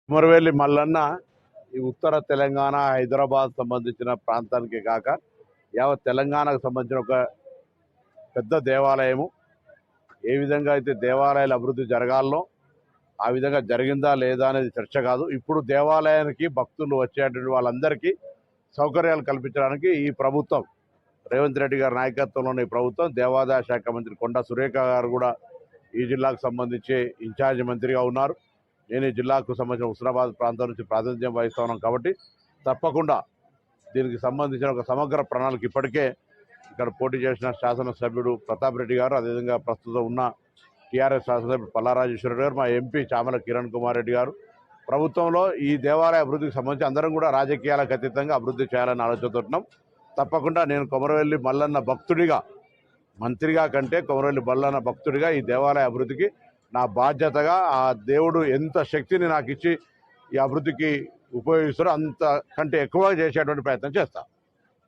కుమరవెల్లి మల్లన్న ఈ ఉత్తర తెలంగాణ హైదరాబాద్ సంబంధించిన ప్రాంతానికి కాక యావత్ తెలంగాణకు సంబంధించిన ఒక పెద్ద దేవాలయము. ఏ విధంగా అయితే దేవాలయాల అభివృద్ధి జరగాలనో ఆ విధంగా జరిగిందా లేదా అనేది చర్చ కాదు. ఇప్పుడు దేవాలయానికి భక్తులు వచ్చేటువంటి వాళ్ళందరికీ సౌకర్యాలు కల్పించడానికి ఈ ప్రభుత్వం, రేవంత్ రెడ్డి గారి నాయకత్వంలోని ఈ ప్రభుత్వం, దేవాదాయ శాఖ మంత్రి కొండా సురేఖ గారు కూడా ఈ జిల్లాకు సంబంధించి ఇన్ఛార్జి మంత్రిగా ఉన్నారు. నేను ఈ జిల్లాకు సంబంధించిన హుస్నాబాద్ ప్రాంతం నుంచి ప్రాతినిధ్యం వహిస్తా ఉన్నాను కాబట్టి తప్పకుండా దీనికి సంబంధించిన ఒక సమగ్ర ప్రణాళిక ఇప్పటికే ఇక్కడ పోటీ చేసిన శాసనసభ్యుడు ప్రతాప్ రెడ్డి గారు, అదేవిధంగా ప్రస్తుతం ఉన్న టీఆర్ఎస్ శాసనసభ్యుడు పల్లా రాజేశ్వరరెడ్డి గారు, మా ఎంపీ చామల కిరణ్ కుమార్ రెడ్డి గారు ప్రభుత్వంలో ఈ దేవాలయ అభివృద్ధికి సంబంధించి అందరం కూడా రాజకీయాలకు అతీతంగా అభివృద్ధి చేయాలని ఆలోచనతోంటున్నాం. తప్పకుండా నేను కొమరవెల్లి మల్లన్న భక్తుడిగా, మంత్రిగా కంటే కొమరవెల్లి మల్లన్న భక్తుడిగా ఈ దేవాలయ అభివృద్ధికి నా బాధ్యతగా ఆ దేవుడు ఎంత శక్తిని నాకు ఇచ్చి ఈ అభివృద్ధికి ఉపయోగిస్తారో అంతకంటే ఎక్కువగా చేసేటువంటి ప్రయత్నం చేస్తాను.